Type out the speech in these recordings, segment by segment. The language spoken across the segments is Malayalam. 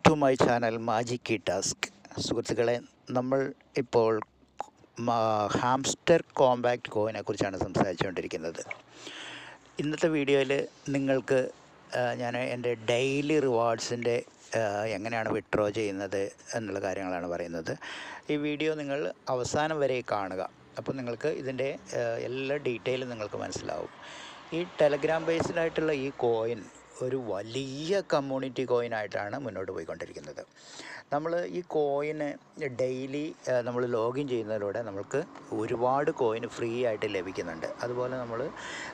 To my channel magic task. സുഹൃത്തുക്കളെ, നമ്മൾ ഇപ്പോൾ ഹാംസ്റ്റർ കോമ്പാക്റ്റ് കോയിനെ കുറിച്ചാണ് സംസാരിച്ചുകൊണ്ടിരിക്കുന്നത്. ഇന്നത്തെ വീഡിയോയിൽ നിങ്ങൾക്ക് ഞാൻ എൻ്റെ ഡെയിലി റിവാർഡ്സിൻ്റെ എങ്ങനെയാണ് വിഡ്രോ ചെയ്യുന്നത് എന്നുള്ള കാര്യങ്ങളാണ് പറയുന്നത്. ഈ വീഡിയോ നിങ്ങൾ അവസാനം വരെ കാണുക. അപ്പോൾ നിങ്ങൾക്ക് ഇതിൻ്റെ എല്ലാ ഡീറ്റെയിലും നിങ്ങൾക്ക് മനസ്സിലാവും. ഈ ടെലഗ്രാം ബേസ്ഡായിട്ടുള്ള ഈ കോയിൻ ഒരു വലിയ കമ്മ്യൂണിറ്റി കോയിനായിട്ടാണ് മുന്നോട്ട് പോയിക്കൊണ്ടിരിക്കുന്നത്. നമ്മൾ ഈ കോയിന് ഡെയിലി നമ്മൾ ലോഗിൻ ചെയ്യുന്നതിലൂടെ നമുക്ക് ഒരുപാട് കോയിൻ ഫ്രീ ആയിട്ട് ലഭിക്കുന്നുണ്ട്. അതുപോലെ നമ്മൾ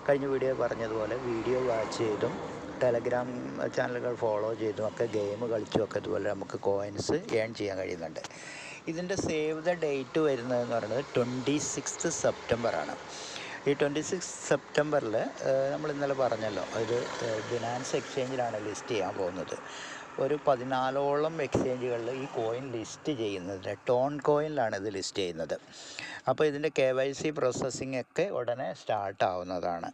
കഴിഞ്ഞ വീഡിയോ പറഞ്ഞതുപോലെ വീഡിയോ വാച്ച് ചെയ്തും ടെലഗ്രാം ചാനലുകൾ ഫോളോ ചെയ്തും ഒക്കെ ഗെയിം കളിച്ചുമൊക്കെ ഇതുപോലെ നമുക്ക് കോയിൻസ് ഏൺ ചെയ്യാൻ കഴിയുന്നുണ്ട്. ഇതിൻ്റെ സേവ് ദ ഡേറ്റ് വരുന്നതെന്ന് പറയുന്നത് 26 സെപ്റ്റംബറാണ്. ഈ 26 സെപ്റ്റംബറിൽ നമ്മൾ ഇന്നലെ പറഞ്ഞല്ലോ, ഇത് ബിനാൻസ് എക്സ്ചേഞ്ചിലാണ് ലിസ്റ്റ് ചെയ്യാൻ പോകുന്നത്. ഒരു 14ഓളം എക്സ്ചേഞ്ചുകളിൽ ഈ കോയിൻ ലിസ്റ്റ് ചെയ്യുന്നത് ടോൺ കോയിനിലാണ് ഇത് ലിസ്റ്റ് ചെയ്യുന്നത്. അപ്പോൾ ഇതിൻ്റെ KYC പ്രോസസ്സിംഗ് ഒക്കെ ഉടനെ സ്റ്റാർട്ടാവുന്നതാണ്.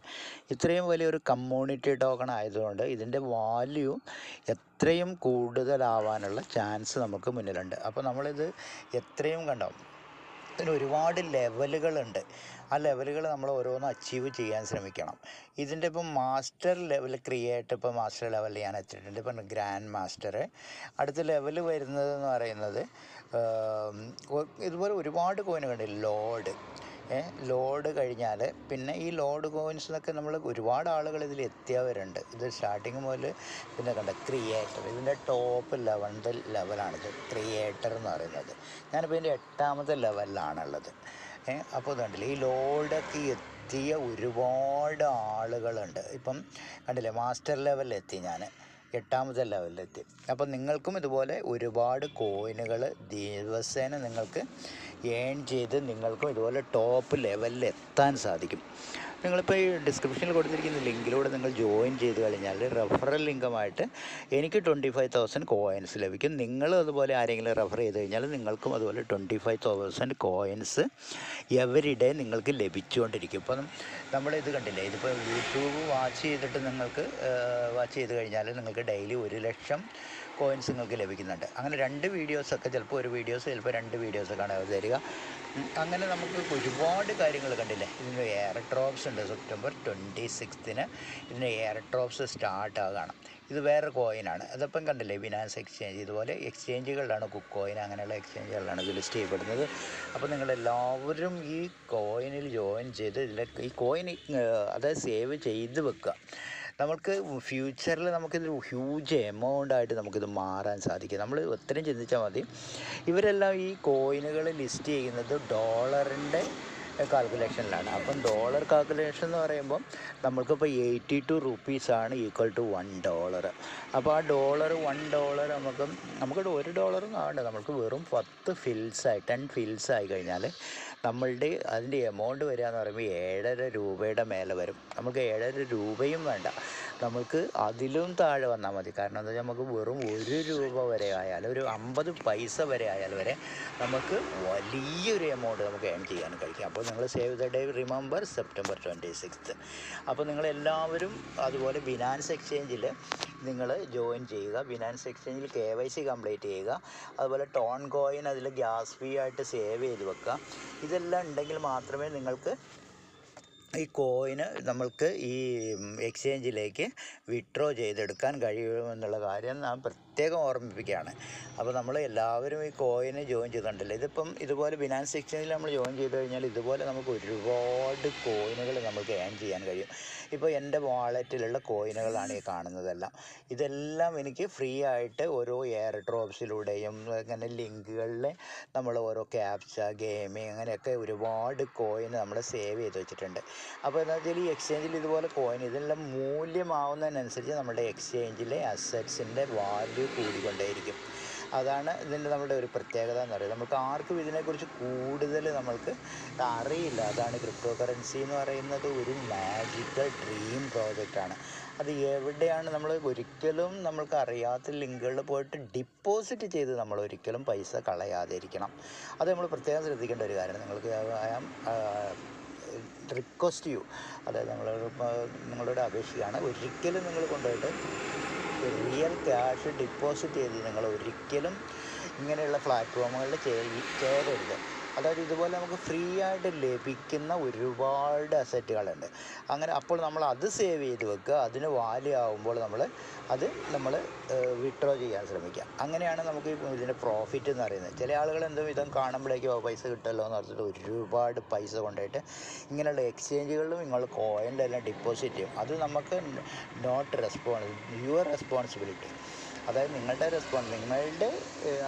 ഇത്രയും വലിയൊരു കമ്മ്യൂണിറ്റി ടോക്കൺ ആയതുകൊണ്ട് ഇതിൻ്റെ വാല്യൂ എത്രയും കൂടുതലാവാനുള്ള ചാൻസ് നമുക്ക് മുന്നിലുണ്ട്. അപ്പോൾ നമ്മളിത് എത്രയും കണ്ടോ, ഇതിന് ഒരുപാട് ലെവലുകളുണ്ട്. ആ ലെവലുകൾ നമ്മൾ ഓരോന്നും അച്ചീവ് ചെയ്യാൻ ശ്രമിക്കണം. ഇതിൻ്റെ ഇപ്പം മാസ്റ്റർ ലെവൽ ക്രിയേറ്റ്, ഇപ്പോൾ മാസ്റ്റർ ലെവലിൽ ഞാൻ എത്തിയിട്ടുണ്ട്. ഇപ്പം ഗ്രാൻഡ് മാസ്റ്റർ. അടുത്ത ലെവൽ വരുന്നതെന്ന് പറയുന്നത് ഇതുപോലെ ഒരുപാട് കോയിനുകളുണ്ട്. ലോഡ് കഴിഞ്ഞാൽ പിന്നെ ഈ ലോഡ് കോയിൻസ് എന്നൊക്കെ നമ്മൾ ഒരുപാട് ആളുകൾ ഇതിൽ എത്തിയവരുണ്ട്. ഇത് സ്റ്റാർട്ടിങ് മുതൽ പിന്നെ കണ്ട ക്രിയേറ്റർ, ഇതിൻ്റെ ടോപ്പ് ലെവലാണിത് ക്രിയേറ്റർ എന്ന് പറയുന്നത്. ഞാനിപ്പോൾ ഇതിൻ്റെ 8ാമത്തെ ലെവലിലാണുള്ളത്. അപ്പോൾ കണ്ടില്ലേ, ഈ ലോഡൊക്കെ എത്തിയ ഒരുപാട് ആളുകളുണ്ട്. ഇപ്പം കണ്ടില്ലേ, മാസ്റ്റർ ലെവലിലെത്തി, ഞാൻ 8ാമത്തെ ലെവലിലെത്തി. അപ്പം നിങ്ങൾക്കും ഇതുപോലെ ഒരുപാട് കോയിനുകൾ ദിവസേന നിങ്ങൾക്ക് ഏൺ ചെയ്ത് നിങ്ങൾക്കും ഇതുപോലെ ടോപ്പ് ലെവലിൽ എത്താൻ സാധിക്കും. നിങ്ങളിപ്പോൾ ഈ ഡിസ്ക്രിപ്ഷനിൽ കൊടുത്തിരിക്കുന്ന ലിങ്കിലൂടെ നിങ്ങൾ ജോയിൻ ചെയ്ത് കഴിഞ്ഞാൽ റെഫറൽ ലിങ്കുമായിട്ട് എനിക്ക് 25,000 കോയിൻസ് ലഭിക്കും. നിങ്ങൾ അതുപോലെ ആരെങ്കിലും റെഫർ ചെയ്ത് കഴിഞ്ഞാൽ നിങ്ങൾക്കും അതുപോലെ 25,000 കോയിൻസ് എവരി ഡേ നിങ്ങൾക്ക് ലഭിച്ചുകൊണ്ടിരിക്കും. ഇപ്പം നമ്മളിത് കണ്ടില്ലേ, ഇതിപ്പോൾ യൂട്യൂബ് വാച്ച് ചെയ്തിട്ട് നിങ്ങൾക്ക് വാച്ച് ചെയ്ത് കഴിഞ്ഞാൽ നിങ്ങൾക്ക് ഡെയിലി 1,00,000 കോയിൻസ് നിങ്ങൾക്ക് ലഭിക്കുന്നുണ്ട്. അങ്ങനെ 2 വീഡിയോസൊക്കെ, ചിലപ്പോൾ ഒരു വീഡിയോസ്, ചിലപ്പോൾ 2 വീഡിയോസൊക്കെയാണ് തരിക. അങ്ങനെ നമുക്ക് ഒരുപാട് കാര്യങ്ങൾ കണ്ടില്ലേ. ഇതിന് എയർ ഡ്രോപ്സ് ഉണ്ട്. സെപ്റ്റംബർ 26-ന് ഇതിന് എയർ ഡ്രോപ്സ് സ്റ്റാർട്ടാകണം. ഇത് വേറെ കോയിനാണ്. അതപ്പം കണ്ടില്ലേ, ബിനാൻസ് എക്സ്ചേഞ്ച്, ഇതുപോലെ എക്സ്ചേഞ്ചുകളിലാണ് കുക്ക് കോയിൻ, അങ്ങനെയുള്ള എക്സ്ചേഞ്ചുകളിലാണ് ഇത് ലിസ്റ്റ് ചെയ്യപ്പെടുന്നത്. അപ്പോൾ നിങ്ങളെല്ലാവരും ഈ കോയിനിൽ ജോയിൻ ചെയ്ത് ഈ കോയിൻ അതായത് സേവ് ചെയ്ത് വെക്കുക. നമുക്ക് ഫ്യൂച്ചറിൽ നമുക്കിത് ഹ്യൂജ് എമൗണ്ടായിട്ട് നമുക്കിത് മാറാൻ സാധിക്കും. നമ്മൾ ഒത്തിരി ചിന്തിച്ചാൽ മതി. ഇവരെല്ലാം ഈ കോയിനുകൾ ലിസ്റ്റ് ചെയ്യുന്നത് ഡോളറിൻ്റെ കാൽക്കുലേഷനിലാണ്. അപ്പം ഡോളർ കാൽക്കുലേഷൻ എന്ന് പറയുമ്പം നമ്മൾക്കിപ്പോൾ 82 റുപ്പീസാണ് ഈക്വൽ ടു $1. അപ്പോൾ ആ $1 നമുക്കിവിടെ $1 ആവണ്ട, നമുക്ക് വെറും 10 ഫിൽസായി കഴിഞ്ഞാൽ നമ്മളുടെ അതിൻ്റെ എമൗണ്ട് വരിക എന്ന് പറയുമ്പോൾ 7.5 രൂപയുടെ മേലെ വരും. നമുക്ക് 7.5 രൂപയും വേണ്ട, നമുക്ക് അതിലും താഴെ വന്നാൽ മതി. കാരണം എന്താ വെച്ചാൽ നമുക്ക് വെറും 1 രൂപ വരെ ആയാൽ, ഒരു 50 പൈസ വരെ ആയാൽ വരെ നമുക്ക് വലിയൊരു എമൗണ്ട് നമുക്ക് ഏൺ ചെയ്യാൻ കഴിയും. അപ്പോൾ നിങ്ങൾ save the day remember September 26. അപ്പോൾ നിങ്ങളെല്ലാവരും അതുപോലെ ബിനാൻസ് എക്സ്ചേഞ്ചിൽ നിങ്ങൾ ജോയിൻ ചെയ്യുക. ബിനാൻസ് എക്സ്ചേഞ്ചിൽ KYC കംപ്ലീറ്റ് ചെയ്യുക. അതുപോലെ ടോൺ കോയിൻ അതിൽ ഗ്യാസ് ഫീ ആയിട്ട് സേവ് ചെയ്ത് വെക്കുക. ഇതെല്ലാം ഉണ്ടെങ്കിൽ മാത്രമേ നിങ്ങൾക്ക് ഈ കോയിന് നമ്മൾക്ക് ഈ എക്സ്ചേഞ്ചിലേക്ക് വിഡ്രോ ചെയ്തെടുക്കാൻ കഴിയുമെന്നുള്ള കാര്യം ഞാൻ പ്രത്യേകം ഓർമ്മിപ്പിക്കുകയാണ്. അപ്പോൾ നമ്മൾ എല്ലാവരും ഈ കോയിന് ജോയിൻ ചെയ്തിട്ടുണ്ടല്ലോ. ഇതിപ്പം ഇതുപോലെ ബിനാൻസ് എക്സ്ചേഞ്ചിൽ നമ്മൾ ജോയിൻ ചെയ്ത് കഴിഞ്ഞാൽ ഇതുപോലെ നമുക്ക് ഒരുപാട് കോയിനുകൾ നമുക്ക് ഏൺ ചെയ്യാൻ കഴിയും. ഇപ്പോൾ എൻ്റെ വാളറ്റിലുള്ള കോയിനുകളാണ് ഈ കാണുന്നതെല്ലാം. ഇതെല്ലാം എനിക്ക് ഫ്രീ ആയിട്ട് ഓരോ എയർ ഡ്രോപ്സിലൂടെയും അങ്ങനെ ലിങ്കുകളിൽ നമ്മൾ ഓരോ ക്യാപ്ച, ഗെയിമിങ്, അങ്ങനെയൊക്കെ ഒരുപാട് കോയിൻ നമ്മൾ സേവ് ചെയ്ത് വെച്ചിട്ടുണ്ട്. അപ്പോൾ എന്താ വെച്ചാൽ ഈ എക്സ്ചേഞ്ചിൽ ഇതുപോലെ കോയിൻ ഇതെല്ലാം മൂല്യമാവുന്നതിനനുസരിച്ച് നമ്മുടെ എക്സ്ചേഞ്ചിലെ അസറ്റ്സിൻ്റെ വാല്യൂ കൂടിക്കൊണ്ടേയിരിക്കും. അതാണ് ഇതിൻ്റെ നമ്മുടെ ഒരു പ്രത്യേകത എന്ന് പറയുന്നത്. നമുക്ക് ആർക്കും ഇതിനെക്കുറിച്ച് കൂടുതൽ നമ്മൾക്ക് അറിയില്ല. അതാണ് ക്രിപ്റ്റോ കറൻസി എന്ന് പറയുന്നത് ഒരു മാജിക്കൽ ഡ്രീം പ്രോജക്റ്റാണ്. അത് എവിടെയാണ് നമ്മൾ ഒരിക്കലും നമ്മൾക്ക് അറിയാത്ത ലിങ്കുകളിൽ പോയിട്ട് ഡിപ്പോസിറ്റ് ചെയ്ത് നമ്മൾ ഒരിക്കലും പൈസ കളയാതെ ഇരിക്കണം. അത് നമ്മൾ പ്രത്യേകം ശ്രദ്ധിക്കേണ്ട ഒരു കാര്യമാണ്. നിങ്ങൾക്ക് റിക്വസ്റ്റ് ചെയ്യൂ, അതായത് നിങ്ങളോട് അപേക്ഷിക്കുകയാണ്, ഒരിക്കലും നിങ്ങൾ കൊണ്ടുപോയിട്ട് റിയൽ ക്യാഷ് ഡെപ്പോസിറ്റ് ചെയ്ത് നിങ്ങൾ ഒരിക്കലും ഇങ്ങനെയുള്ള പ്ലാറ്റ്ഫോമുകളിൽ ചേരരുത്. അതായത് ഇതുപോലെ നമുക്ക് ഫ്രീ ആയിട്ട് ലഭിക്കുന്ന ഒരുപാട് അസറ്റുകളുണ്ട്. അങ്ങനെ അപ്പോൾ നമ്മൾ അത് സേവ് ചെയ്ത് വെക്കുക. അതിന് വാല്യൂ ആകുമ്പോൾ നമ്മൾ വിഡ്രോ ചെയ്യാൻ ശ്രമിക്കുക. അങ്ങനെയാണ് നമുക്ക് ഇതിൻ്റെ പ്രോഫിറ്റ് എന്ന് പറയുന്നത്. ചില ആളുകൾ ഇതും കാണുമ്പോഴേക്കും പൈസ കിട്ടുമല്ലോ എന്ന് പറഞ്ഞിട്ട് ഒരുപാട് പൈസ കൊണ്ടുപോയിട്ട് ഇങ്ങനെയുള്ള എക്സ്ചേഞ്ചുകളിലും നിങ്ങൾ കോയിനിലെല്ലാം ഡെപ്പോസിറ്റ് ചെയ്യും. അത് നമുക്ക് നോട്ട് യുവർ റെസ്പോൺസിബിലിറ്റി. അതായത് നിങ്ങളുടെ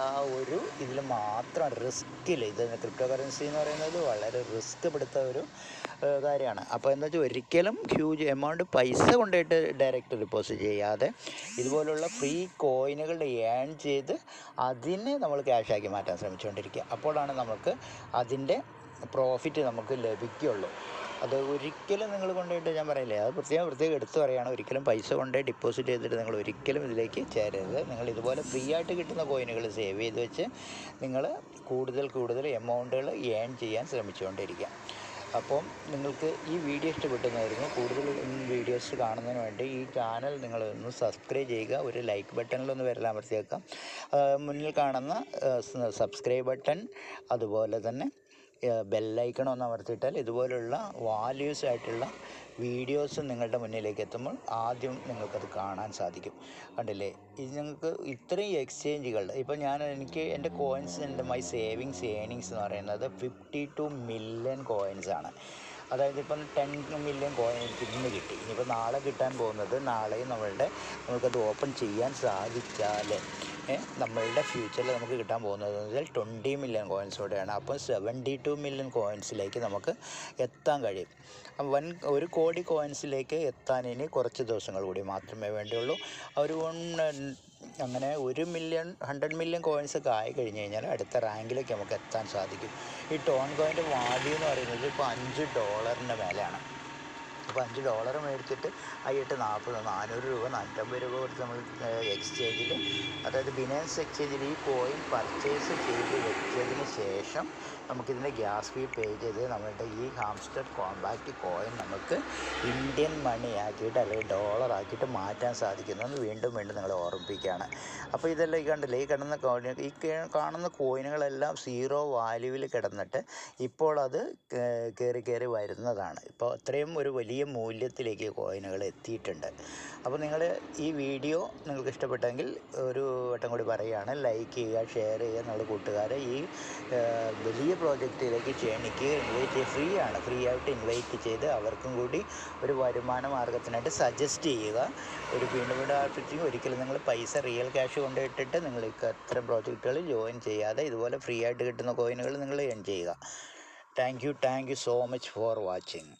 ആ ഒരു ഇതിൽ മാത്രം റിസ്കിൽ, ഇത് ക്രിപ്റ്റോ കറൻസി എന്ന് പറയുന്നത് വളരെ റിസ്ക് പിടുത്ത ഒരു കാര്യമാണ്. അപ്പോൾ എന്താ വെച്ചാൽ ഒരിക്കലും ഹ്യൂജ് എമൗണ്ട് പൈസ കൊണ്ടുപോയിട്ട് ഡയറക്റ്റ് ഡെപ്പോസിറ്റ് ചെയ്യാതെ ഇതുപോലുള്ള ഫ്രീ കോയിനുകൾ ഏൺ ചെയ്ത് അതിനെ നമ്മൾ ക്യാഷാക്കി മാറ്റാൻ ശ്രമിച്ചുകൊണ്ടിരിക്കുക. അപ്പോഴാണ് നമുക്ക് അതിൻ്റെ പ്രോഫിറ്റ് നമുക്ക് ലഭിക്കുകയുള്ളൂ. അത് ഒരിക്കലും നിങ്ങൾ കൊണ്ടുപോയിട്ട്, ഞാൻ പറയില്ലേ, അത് പ്രത്യേകം എടുത്തു പറയുകയാണ്, ഒരിക്കലും പൈസ കൊണ്ടുപോയി ഡെപ്പോസിറ്റ് ചെയ്തിട്ട് നിങ്ങൾ ഒരിക്കലും ഇതിലേക്ക് ചേരരുത്. നിങ്ങൾ ഇതുപോലെ ഫ്രീ ആയിട്ട് കിട്ടുന്ന കോയിനുകൾ സേവ് ചെയ്ത് വെച്ച് നിങ്ങൾ കൂടുതൽ എമൗണ്ടുകൾ ഏൺ ചെയ്യാൻ ശ്രമിച്ചുകൊണ്ടിരിക്കുക. അപ്പം നിങ്ങൾക്ക് ഈ വീഡിയോ ഇഷ്ടപ്പെട്ടെന്നായിരുന്നു. കൂടുതൽ വീഡിയോസ് കാണുന്നതിന് വേണ്ടി ഈ ചാനൽ നിങ്ങളൊന്ന് സബ്സ്ക്രൈബ് ചെയ്യുക. ഒരു ലൈക്ക് ബട്ടണിലൊന്ന് വിരലമർത്തിയേക്കാം. മുന്നിൽ കാണുന്ന സബ്സ്ക്രൈബ് ബട്ടൺ, അതുപോലെ തന്നെ ബെല്ലൈക്കൺ ഒന്ന് അമർത്തിയിട്ടാൽ ഇതുപോലുള്ള വാല്യൂസ് ആയിട്ടുള്ള വീഡിയോസ് നിങ്ങളുടെ മുന്നിലേക്ക് എത്തുമ്പോൾ ആദ്യം നിങ്ങൾക്കത് കാണാൻ സാധിക്കും. കണ്ടില്ലേ, ഇത് നിങ്ങൾക്ക് ഇത്രയും എക്സ്ചേഞ്ചുകൾ, ഇപ്പോൾ എനിക്ക് എൻ്റെ കോയിൻസ്, മൈ സേവിങ്സ് ഏണിങ്സ് എന്ന് പറയുന്നത് 52 മില്യൺ കോയിൻസാണ്. അതായത് ഇപ്പം 10 മില്യൺ കോയിൻ എനിക്ക് ഇന്ന് കിട്ടി. ഇനിയിപ്പോൾ നാളെ കിട്ടാൻ പോകുന്നത്, നാളെയും നമുക്കത് ഓപ്പൺ ചെയ്യാൻ സാധിച്ചാൽ നമ്മളുടെ ഫ്യൂച്ചറിൽ നമുക്ക് കിട്ടാൻ പോകുന്നത് വെച്ചാൽ 20 മില്യൺ കോയിൻസോടെയാണ്. അപ്പം 72 മില്യൺ കോയിൻസിലേക്ക് നമുക്ക് എത്താൻ കഴിയും. 1 കോടി കോയിൻസിലേക്ക് എത്താൻ ഇനി കുറച്ച് ദിവസങ്ങൾ കൂടി മാത്രമേ വേണ്ടിയുള്ളൂ. അങ്ങനെ 100 മില്യൺ കോയിൻസൊക്കെ ആയി കഴിഞ്ഞ് കഴിഞ്ഞാൽ അടുത്ത റാങ്കിലേക്ക് നമുക്ക് എത്താൻ സാധിക്കും. ഈ ടോൺ കോയിൻ്റെ വാല്യൂ എന്ന് പറയുന്നത് ഇപ്പോൾ $5 മേലെയാണ്. അപ്പോൾ $5 മേടിച്ചിട്ട് 40, 400 രൂപ, 450 രൂപ കൊടുത്ത് നമ്മൾ എക്സ്ചേഞ്ചിൽ, അതായത് ബിനാൻസ് എക്സ്ചേഞ്ചിൽ ഈ കോയിൻ പർച്ചേസ് ചെയ്ത് വെച്ചതിന് ശേഷം നമുക്കിതിൻ്റെ ഗ്യാസ് ഫീ പേ ചെയ്ത് നമ്മളുടെ ഈ ഹാംസ്റ്റർ കോമ്പാക്റ്റ് കോയിൻ നമുക്ക് ഇന്ത്യൻ മണി ആക്കിയിട്ട് അല്ലെങ്കിൽ ഡോളർ ആക്കിയിട്ട് മാറ്റാൻ സാധിക്കുന്നതെന്ന് വീണ്ടും നിങ്ങളെ ഓർമ്മിപ്പിക്കുകയാണ്. അപ്പോൾ ഇതെല്ലാം കണ്ടില്ലേ, ഈ കാണുന്ന കോയിനുകളെല്ലാം 0 വാല്യൂവിൽ കിടന്നിട്ട് ഇപ്പോൾ അത് കയറി വരുന്നതാണ്. ഇപ്പോൾ അത്രയും ഒരു വലിയ മൂല്യത്തിലേക്ക് കോയിനുകൾ എത്തിയിട്ടുണ്ട്. അപ്പോൾ നിങ്ങൾ ഈ വീഡിയോ നിങ്ങൾക്ക് ഇഷ്ടപ്പെട്ടെങ്കിൽ ഒരു വട്ടം കൂടി പറയുകയാണ്, ലൈക്ക് ചെയ്യുക, ഷെയർ ചെയ്യുക. നിങ്ങളുടെ കൂട്ടുകാരെ ഈ വലിയ പ്രോജക്റ്റിലേക്ക് ക്ഷണിക്കുക. ഫ്രീ ആയിട്ട് ഇൻവൈറ്റ് ചെയ്ത് അവർക്കും കൂടി ഒരു വരുമാന മാർഗത്തിനായിട്ട് സജസ്റ്റ് ചെയ്യുക. വീണ്ടും ആർപ്പിച്ചിങ് ഒരിക്കലും നിങ്ങൾ പൈസ റിയൽ ക്യാഷ് കൊണ്ടിട്ടിട്ട് നിങ്ങൾ ഇത്തരം പ്രോജക്റ്റുകളിൽ ജോയിൻ ചെയ്യാതെ ഇതുപോലെ ഫ്രീ ആയിട്ട് കിട്ടുന്ന കോയിനുകൾ നിങ്ങൾ ഏൺ ചെയ്യുക. Thank you so much for watching.